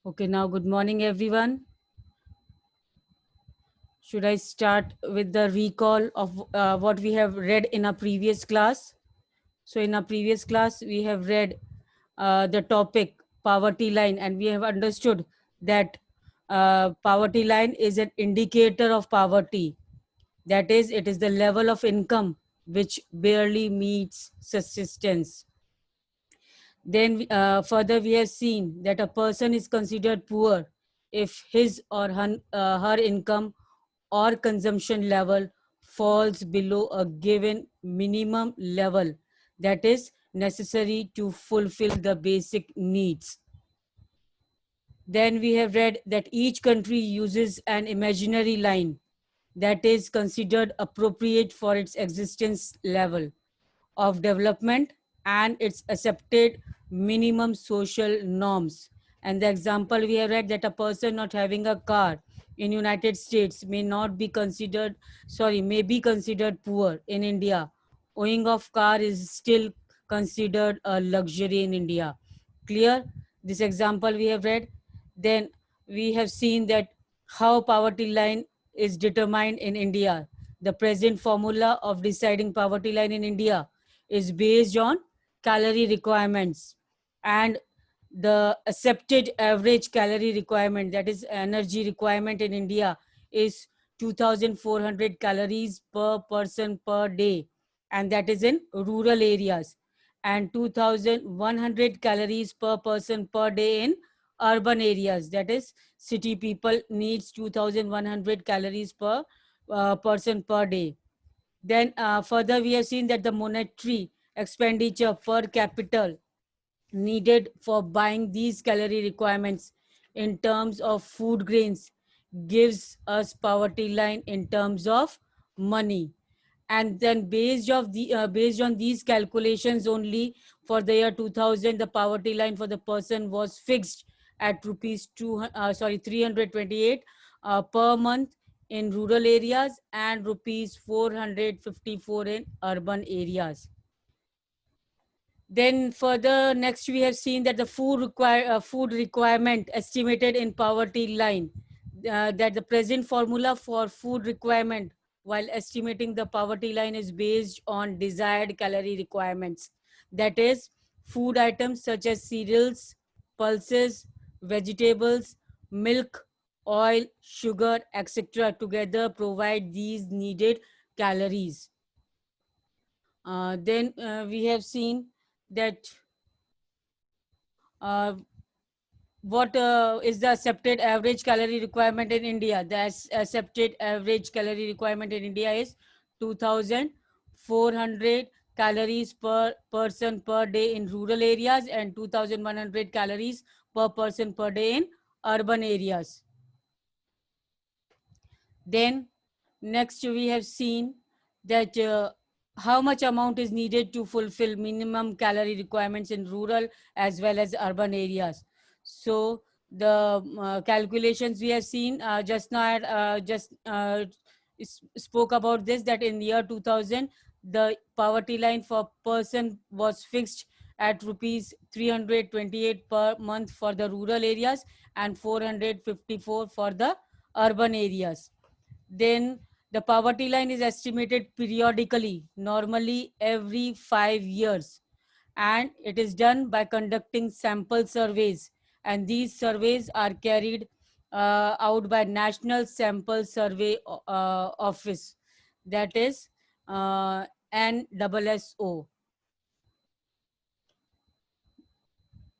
Okay, now good morning, everyone. Should I start with the recall of what we have read in our previous class? So, in our previous class, we have read the topic poverty line, and we have understood that poverty line is an indicator of poverty. That is, it is the level of income which barely meets subsistence. Then further, we have seen that a person is considered poor if his or her income or consumption level falls below a given minimum level that is necessary to fulfill the basic needs. Then we have read that each country uses an imaginary line that is considered appropriate for its existence level of development and its accepted minimum social norms. And the example we have read that a person not having a car in United States may be considered poor in India. Owning of car is still considered a luxury in India. Clear? This example we have read. Then we have seen that how poverty line is determined in India. The present formula of deciding poverty line in India is based on calorie requirements, and the accepted average calorie requirement, that is energy requirement in India, is 2400 calories per person per day, and that is in rural areas, and 2100 calories per person per day in urban areas, that is city people needs 2100 calories per person per day. Then further, we have seen that the monetary expenditure per capita needed for buying these calorie requirements in terms of food grains gives us poverty line in terms of money. And then based on these calculations only, for the year 2000 the poverty line for the person was fixed at rupees 328 per month in rural areas and rupees 454 in urban areas. Then further, next we have seen that the food requirement estimated in poverty line, that the present formula for food requirement while estimating the poverty line is based on desired calorie requirements. That is, food items such as cereals, pulses, vegetables, milk, oil, sugar, etc. together provide these needed calories. Then we have seen that uh, what is the accepted average calorie requirement in India. The accepted average calorie requirement in India is 2400 calories per person per day in rural areas and 2100 calories per person per day in urban areas. Then next we have seen that how much amount is needed to fulfill minimum calorie requirements in rural as well as urban areas. So the calculations we have seen just now, spoke about this, that in year 2000 the poverty line for person was fixed at rupees 328 per month for the rural areas and 454 for the urban areas. Then the poverty line is estimated periodically, normally every 5 years, and it is done by conducting sample surveys. And these surveys are carried out by National Sample Survey Office, that is NSSO.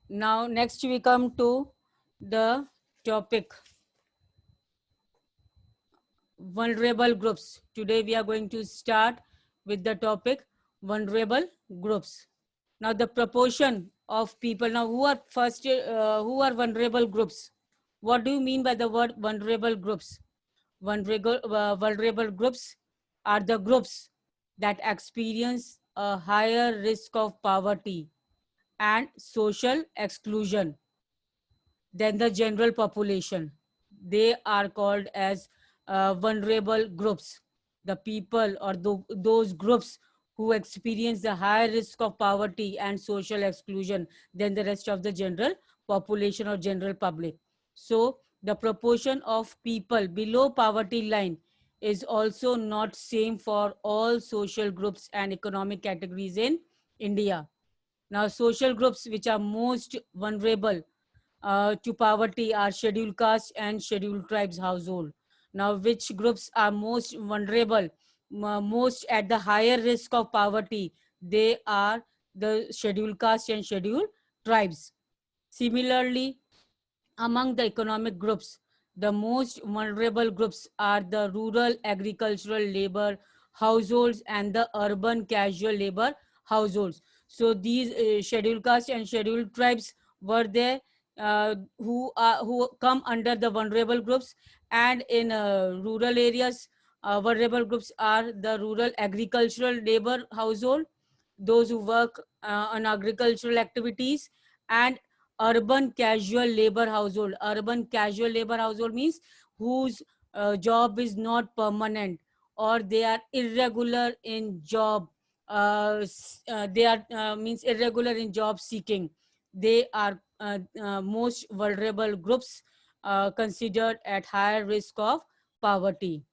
Now, next we come to the topic vulnerable groups. Today we are going to start with the topic vulnerable groups. Now the proportion of people, now who are vulnerable groups? What do you mean by the word vulnerable groups? Vulnerable groups are the groups that experience a higher risk of poverty and social exclusion than the general population. They are called as vulnerable groups. The people or those groups who experience the higher risk of poverty and social exclusion than the rest of the general population or general public. So the proportion of people below poverty line is also not same for all social groups and economic categories in India. Now, social groups which are most vulnerable to poverty are scheduled caste and scheduled tribes household. Now, which groups are most vulnerable, most at the higher risk of poverty? They are the scheduled caste and scheduled tribes. Similarly, among the economic groups, the most vulnerable groups are the rural agricultural labor households and the urban casual labor households. So these scheduled caste and scheduled tribes were there, who come under the vulnerable groups, and in rural areas, vulnerable groups are the rural agricultural labor household, those who work on agricultural activities, and urban casual labor household. Urban casual labor household means whose job is not permanent, or they are irregular in job. They are means irregular in job seeking. They are most vulnerable groups, considered at higher risk of poverty.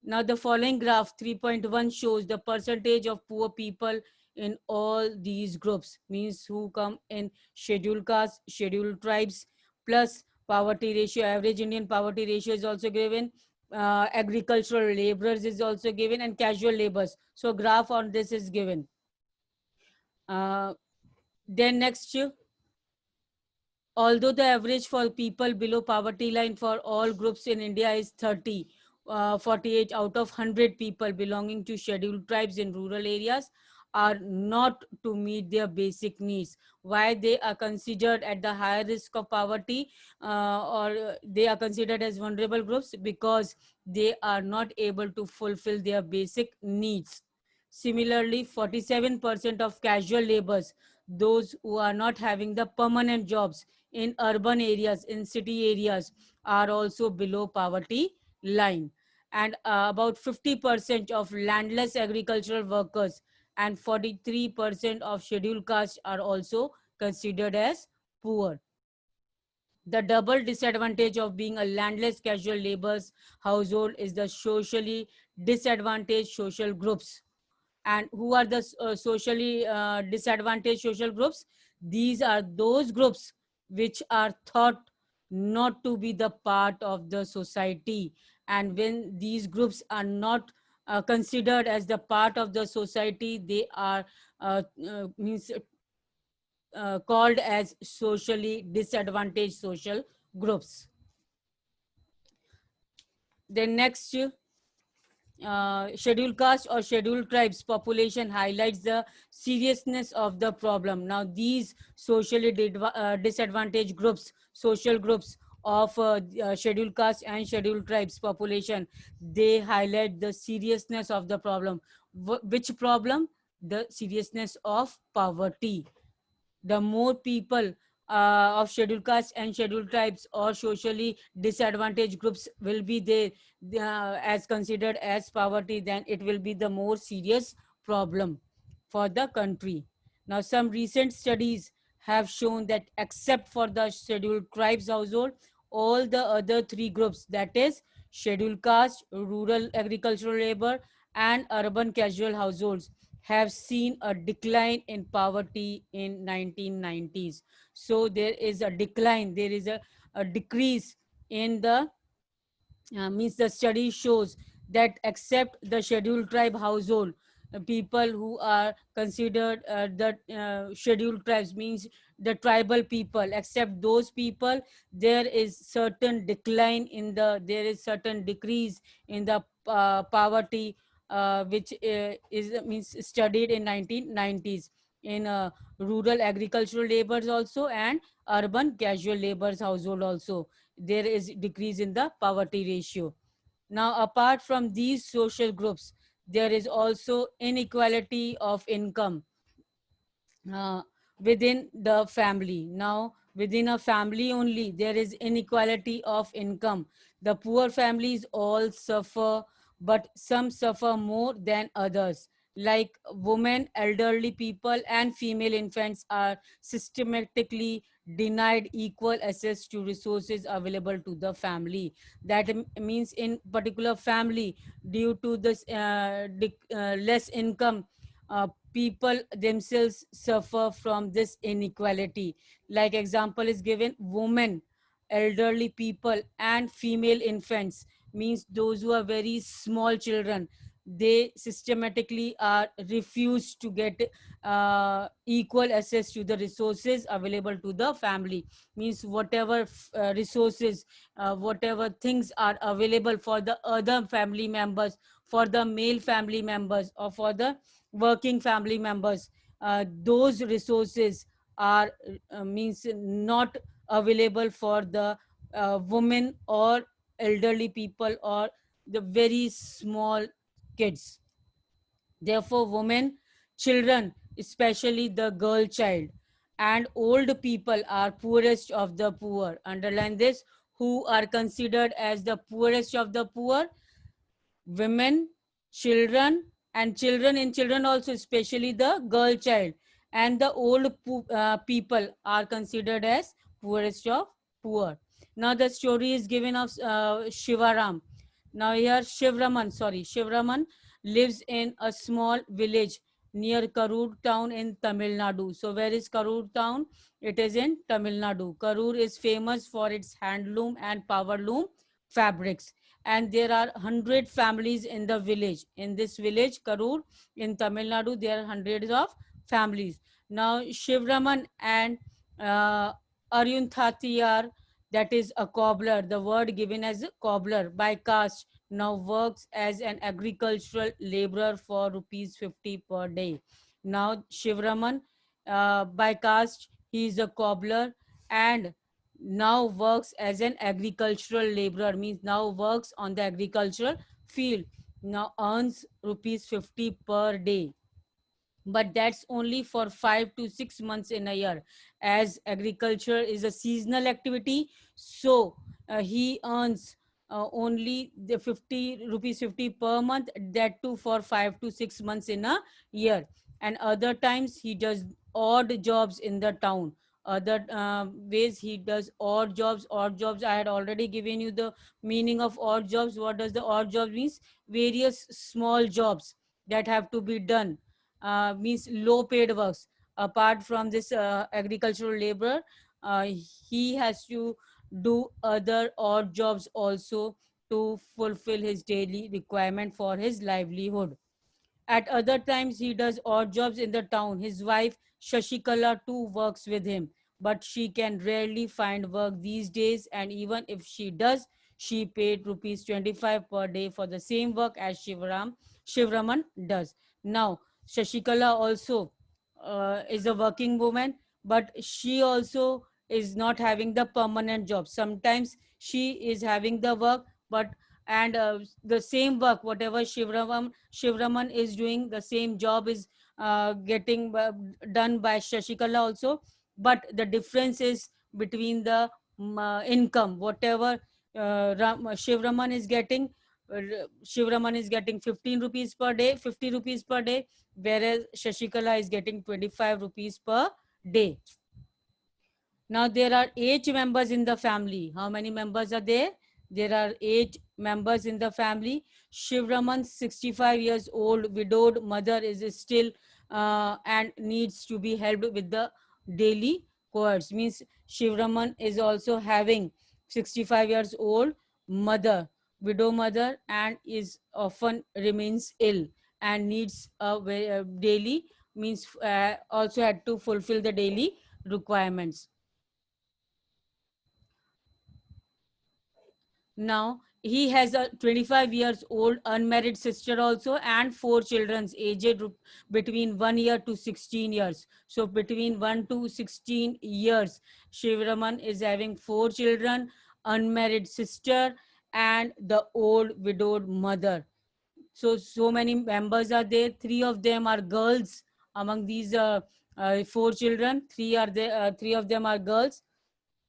Now, the following graph 3.1 shows the percentage of poor people in all these groups, means who come in scheduled castes, scheduled tribes, plus poverty ratio. Average Indian poverty ratio is also given. Agricultural laborers is also given, and casual laborers. So, graph on this is given. Uh, then next, although the average for people below poverty line for all groups in India is 30, 48 out of 100 people belonging to scheduled tribes in rural areas are not to meet their basic needs. Why they are considered at the higher risk of poverty, or they are considered as vulnerable groups? Because they are not able to fulfill their basic needs. Similarly, 47% of casual laborers, those who are not having the permanent jobs in urban areas, in city areas, are also below poverty line. And about 50% of landless agricultural workers and 43% of scheduled castes are also considered as poor. The double disadvantage of being a landless casual laborers household is the socially disadvantaged social groups. And who are the socially disadvantaged social groups? These are those groups which are thought not to be the part of the society. And when these groups are not considered as the part of the society, they are means called as socially disadvantaged social groups. Then next, scheduled caste or scheduled tribes population highlights the seriousness of the problem. Now, these socially disadvantaged groups, social groups of scheduled caste and scheduled tribes population, they highlight the seriousness of the problem. Which problem? The seriousness of poverty. The more people of scheduled castes and scheduled tribes or socially disadvantaged groups will be there as considered as poverty, then it will be the more serious problem for the country. Now, some recent studies have shown that except for the scheduled tribes household, all the other three groups, that is scheduled caste, rural agricultural labor, and urban casual households, have seen a decline in poverty in 1990s. So there is a decline, there is a decrease in the means the study shows that except the scheduled tribe household, people who are considered the scheduled tribes, means the tribal people, except those people, there is certain decline in the, there is certain decrease in the poverty, which is means studied in 1990s in rural agricultural laborers also, and urban casual laborers household also, there is decrease in the poverty ratio. Now, apart from these social groups, there is also inequality of income uh, within the family. Now, within a family only, there is inequality of income. The poor families all suffer, but some suffer more than others. Like women, elderly people, and female infants are systematically denied equal access to resources available to the family. That means in particular family, due to this less income, people themselves suffer from this inequality. Like example is given, women, elderly people and female infants, means those who are very small children, they systematically are refused to get equal access to the resources available to the family. Means whatever resources, whatever things are available for the other family members, for the male family members or for the working family members, those resources are means not available for the women or elderly people or the very small kids. Therefore, women, children, especially the girl child, and old people are poorest of the poor. Underline this, who are considered as the poorest of the poor: women, children, and children in children also, especially the girl child, and the old people are considered as poorest of poor. Now the story is given of Shivaram. Now here Shivraman lives in a small village near Karur town in Tamil Nadu. So where is Karur town? It is in Tamil Nadu. Karur is famous for its handloom and power loom fabrics, and there are 100 families in the village. In this village, Karur, in Tamil Nadu, there are hundreds of families. Now, Shivraman and uh, Arunthati, that is a cobbler, the word given as a cobbler by caste, now works as an agricultural laborer for rupees 50 per day. Now, Shivraman, by caste, he is a cobbler and now works as an agricultural laborer, means now works on the agricultural field, now earns rupees 50 per day, but that's only for 5 to 6 months in a year, as agriculture is a seasonal activity. So he earns only the 50 rupees 50 per month, that too for 5 to 6 months in a year. And other times he does odd jobs in the town. Other ways he does odd jobs. I had already given you the meaning of odd jobs. What does the odd job means? Various small jobs that have to be done, means low paid works. Apart from this agricultural labor, uh, he has to do other odd jobs also to fulfill his daily requirement for his livelihood. At other times, he does odd jobs in the town. His wife, Shashikala, too works with him, but she can rarely find work these days. And even if she does, she paid rupees 25 per day for the same work as Shivraman does. Now, Shashikala also is a working woman, but she also is not having the permanent job. Sometimes she is having the work, but and the same work, whatever Shivraman is doing, the same job is getting done by Shashikala also. But the difference is between the income, whatever Shivraman is getting. Shivraman is getting 15 rupees per day, 50 rupees per day, whereas Shashikala is getting 25 rupees per day. Now there are 8 members in the family. How many members are there? There are 8 members in the family. Shivraman's 65 years old widowed mother is still and needs to be helped with the daily chores. Means Shivraman is also having 65 years old mother, widow mother, and is often remains ill and needs a daily, means also had to fulfill the daily requirements. Now he has a 25 years old unmarried sister also, and 4 children aged between 1 year to 16 years. So between 1 to 16 years, Shivraman is having 4 children, unmarried sister, and the old widowed mother. So many members are there. 3 of them are girls. Among these 4 children, three of them are girls.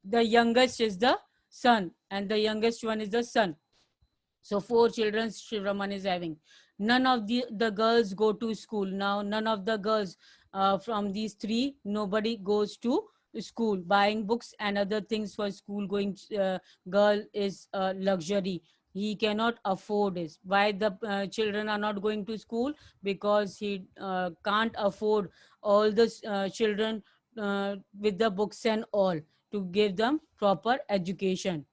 The youngest is the son, and the youngest one is the son. So 4 children Shivraman is having. None of the girls go to school. Now none of the girls from these three, nobody goes to school. Buying books and other things for school going girl is a luxury. He cannot afford it. Why the children are not going to school? Because he can't afford all the children with the books and all, to give them proper education.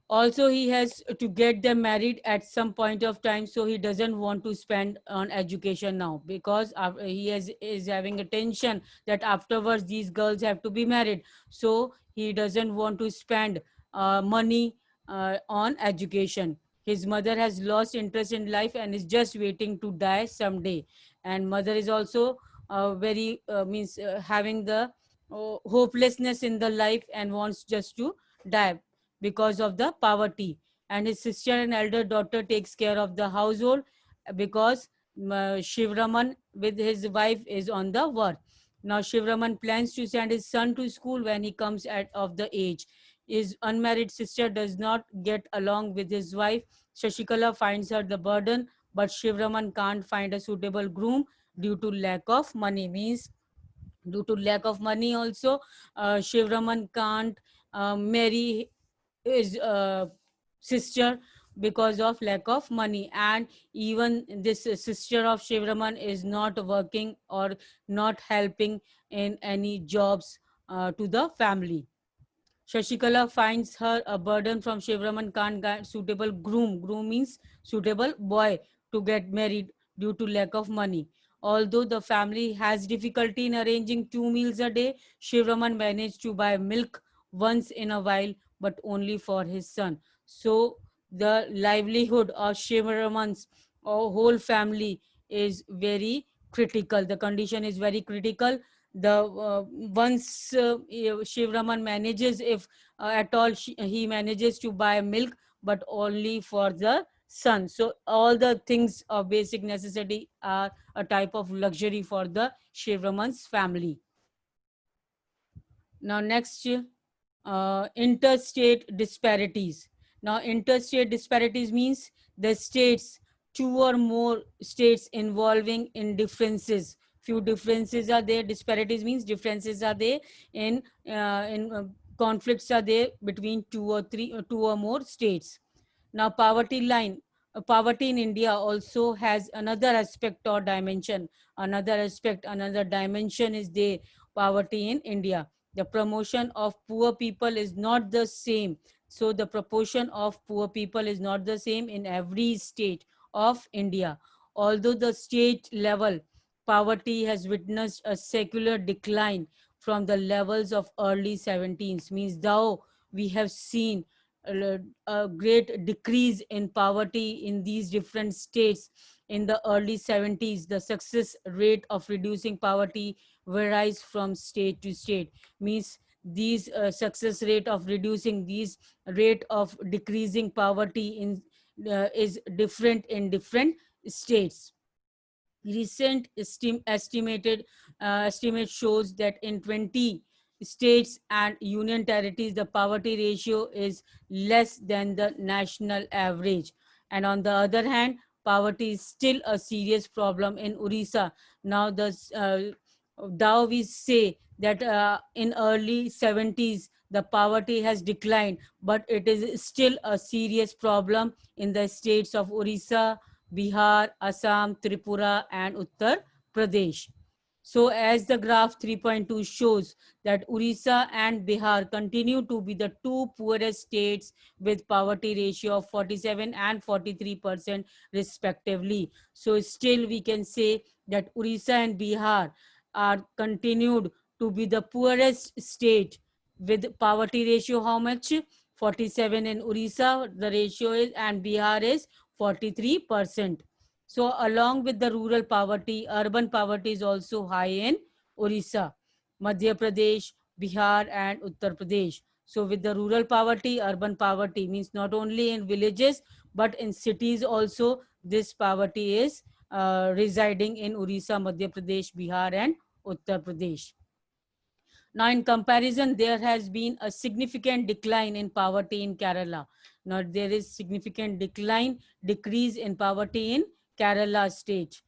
Also, he has to get them married at some point of time, so he doesn't want to spend on education now, because is having a tension that afterwards these girls have to be married. So he doesn't want to spend money on education. His mother has lost interest in life and is just waiting to die someday. And mother is also very means having the hopelessness in the life and wants just to die because of the poverty. And his sister and elder daughter takes care of the household, because Shivraman with his wife is on the work. Now Shivraman plans to send his son to school when he comes at of the age. His unmarried sister does not get along with his wife. Shashikala finds her the burden, but Shivraman can't find a suitable groom due to lack of money. Means due to lack of money also, Shivraman can't marry his sister because of lack of money. And even this sister of Shivraman is not working or not helping in any jobs to the family. Shashikala finds her a burden from Shivraman can't get suitable groom. Groom means suitable boy to get married due to lack of money. Although the family has difficulty in arranging 2 meals a day, Shivraman managed to buy milk once in a while, but only for his son. So the livelihood of Shivraman's whole family is very critical. The condition is very critical. The once Shivraman manages, if at all he manages to buy milk, but only for the son. So all the things of basic necessity are a type of luxury for the Shivraman's family. Now next, interstate disparities. Now interstate disparities means the states, two or more states involving in differences. Few differences are there. Disparities means differences are there in conflicts are there between two or more states. Now poverty line. Poverty in India also has another aspect or dimension. Another dimension is there. Poverty in India, the promotion of poor people is not the same. So the proportion of poor people is not the same in every state of India. Although the state level poverty has witnessed a secular decline from the levels of early 17s, means though we have seen a great decrease in poverty in these different states in the early 70s, the success rate of reducing poverty varies from state to state. Means these success rate of reducing these rate of decreasing poverty in is different in different states. Recent estimate shows that in 20 states and union territories, the poverty ratio is less than the national average. And on the other hand, poverty is still a serious problem in Orissa. Now, thou we say that in early 70s, the poverty has declined, but it is still a serious problem in the states of Orissa, Bihar, Assam, Tripura, and Uttar Pradesh. So, as the graph 3.2 shows, that Orissa and Bihar continue to be the two poorest states with poverty ratio of 47 and 43% respectively. So, still we can say that Orissa and Bihar are continued to be the poorest state with poverty ratio how much? 47 in Orissa the ratio is, and Bihar is 43%. So along with the rural poverty, urban poverty is also high in Orissa, Madhya Pradesh, Bihar and Uttar Pradesh. So with the rural poverty, urban poverty means not only in villages but in cities also, this poverty is residing in Orissa, Madhya Pradesh, Bihar and Uttar Pradesh. Now, in comparison, there has been a significant decline in poverty in Kerala. Now, there is significant decrease in poverty in Kerala state.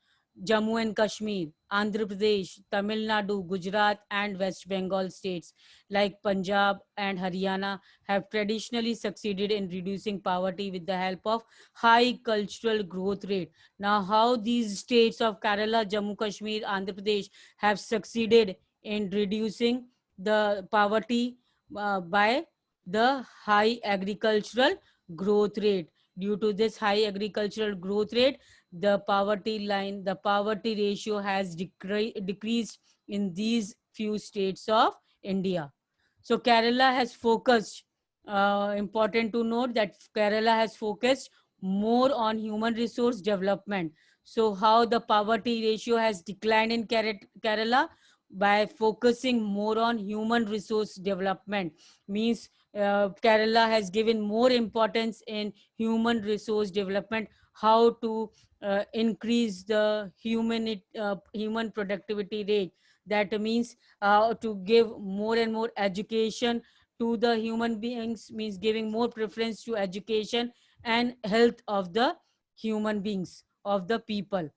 Jammu and Kashmir, Andhra Pradesh, Tamil Nadu, Gujarat, and West Bengal states like Punjab and Haryana have traditionally succeeded in reducing poverty with the help of high cultural growth rate. Now, how these states of Kerala, Jammu Kashmir, Andhra Pradesh have succeeded in reducing the poverty by the high agricultural growth rate. Due to this high agricultural growth rate, the poverty line, the poverty ratio has decreased in these few states of India. So Kerala has focused, important to note that Kerala has focused more on human resource development. So how the poverty ratio has declined in Kerala? By focusing more on human resource development. Means Kerala has given more importance in human resource development, how to increase the human productivity rate. That means to give more and more education to the human beings, means giving more preference to education and health of the human beings, of the people.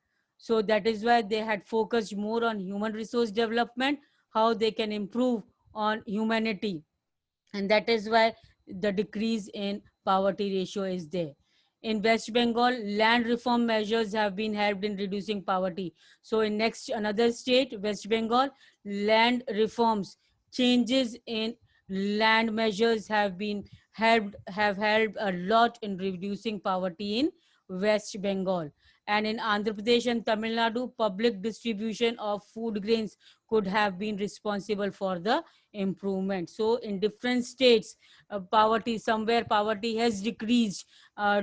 So that is why they had focused more on human resource development, how they can improve on humanity, and that is why the decrease in poverty ratio is there. In West Bengal, land reform measures have been helped in reducing poverty. So in next another state, West Bengal, land reforms, changes in land measures have helped a lot in reducing poverty in West Bengal. And in Andhra Pradesh and Tamil Nadu, public distribution of food grains could have been responsible for the improvement. So in different states, poverty, somewhere poverty has decreased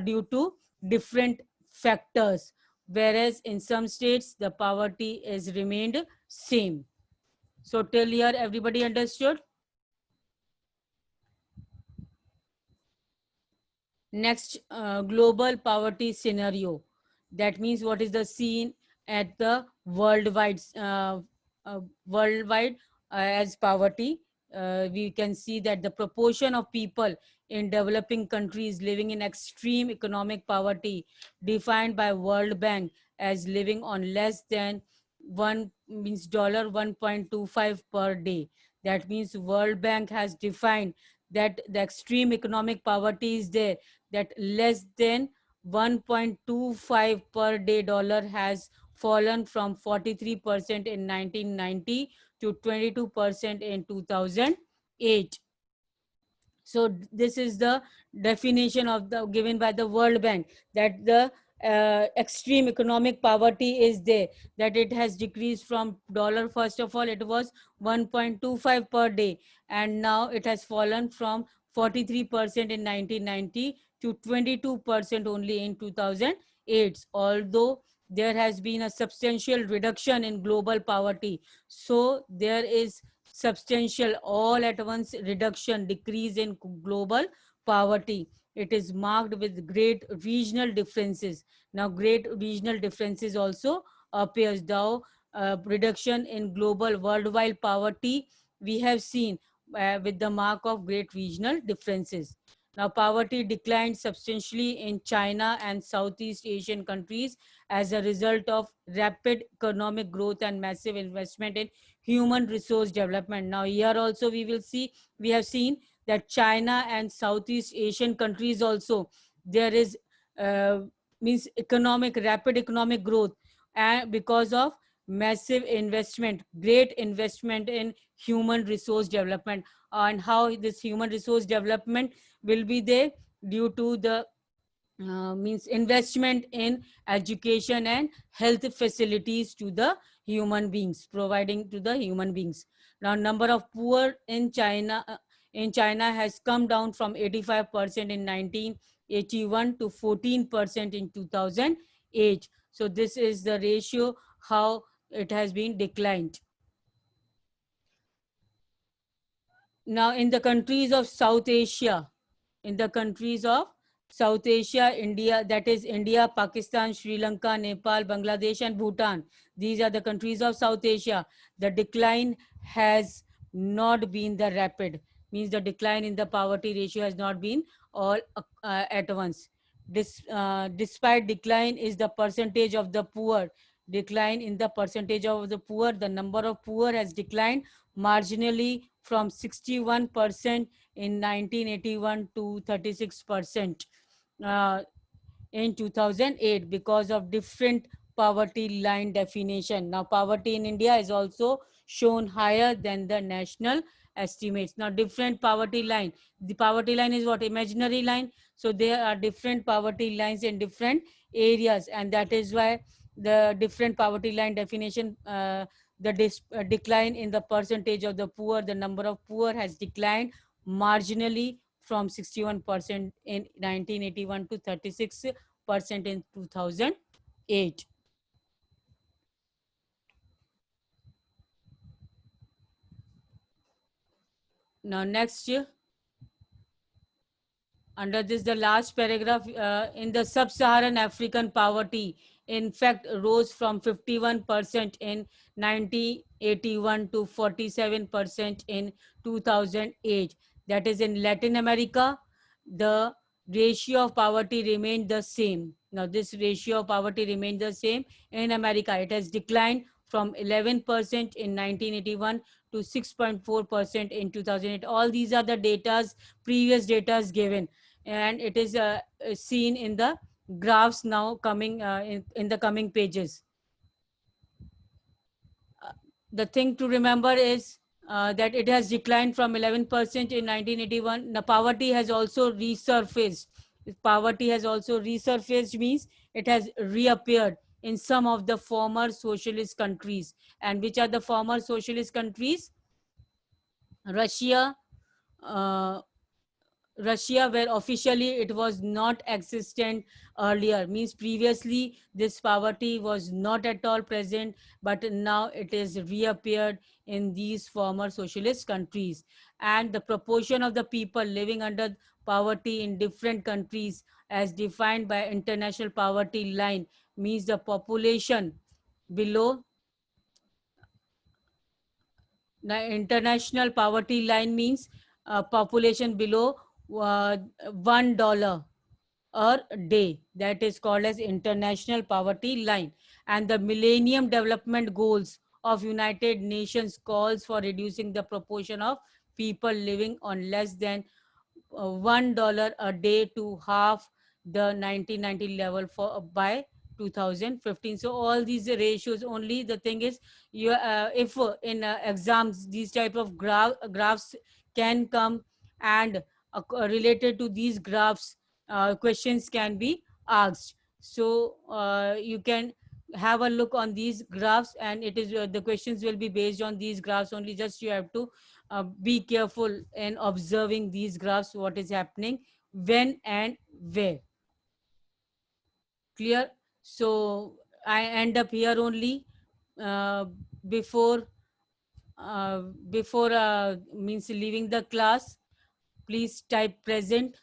due to different factors, whereas in some states the poverty has remained same. So till here everybody understood? Next, global poverty scenario. That means what is the scene at the worldwide as poverty. We can see that the proportion of people in developing countries living in extreme economic poverty, defined by World Bank as living on less than one means dollar 1.25 per day. That means World Bank has defined that the extreme economic poverty is there, that less than 1.25 per day dollar has fallen from 43% in 1990 to 22% in 2008. So this is the definition of the given by the World Bank, that the extreme economic poverty is there, that it has decreased from dollar, first of all it was 1.25 per day, and now it has fallen from 43% in 1990 to 22% only in 2008. Although there has been a substantial reduction in global poverty, so there is substantial all at once reduction, decrease in global poverty. It is marked with great regional differences. Now great regional differences also appears. Though reduction in global worldwide poverty we have seen with the mark of great regional differences. Now poverty declined substantially in China and Southeast Asian countries as a result of rapid economic growth and massive investment in human resource development. Now here also we have seen that China and Southeast Asian countries also, there is uh, means rapid economic growth, and because of massive investment, great investment in human resource development. And how this human resource development will be there? Due to the means investment in education and health facilities to the human beings, providing to the human beings. Now number of poor in China has come down from 85% in 1981 to 14% in 2008. So this is the ratio how it has been declined. Now in the countries of South Asia, in the countries of South Asia, India, that is India, Pakistan, Sri Lanka, Nepal, Bangladesh, and Bhutan. These are the countries of South Asia. The decline has not been the rapid, means the decline in the poverty ratio has not been all at once. Despite decline is the percentage of the poor decline in the percentage of the poor. The number of poor has declined marginally from 61% in 1981 to 36% uh, in 2008 because of different poverty line definition. Now, poverty in India is also shown higher than the national estimates. Now, different poverty line. The poverty line is what? Imaginary line. So, there are different poverty lines in different areas, and that is why the different poverty line definition, decline in the percentage of the poor, the number of poor has declined marginally from 61% in 1981 to 36% in 2008. Now, next, under this, the last paragraph, in the sub-Saharan African, poverty in fact rose from 51% in 1981 to 47% in 2008. That is, in Latin America, the ratio of poverty remained the same. Now, this ratio of poverty remained the same. In America, it has declined from 11% in 1981 to 6.4% in 2008. All these are the datas, previous datas given, and it is seen in the graphs now coming in the coming pages. The thing to remember is that it has declined from 11% in 1981. The poverty has also resurfaced. Poverty has also resurfaced means it has reappeared in some of the former socialist countries. And which are the former socialist countries? Russia, uh, Russia, where officially it was not existent earlier, means previously this poverty was not at all present, but now it is reappeared in these former socialist countries. And the proportion of the people living under poverty in different countries, as defined by international poverty line, means the population below the international poverty line means population below $1 a day. That is called as international poverty line. And the Millennium Development Goals of United Nations calls for reducing the proportion of people living on less than $1 a day to half the 1990 level for by 2015. So all these ratios, only the thing is, you if in exams these type of graphs can come, and related to these graphs questions can be asked. So you can have a look on these graphs, and it is the questions will be based on these graphs only. Just you have to be careful in observing these graphs, what is happening, when and where. Clear? So I end up here only. uh, before before means leaving the class, please type present.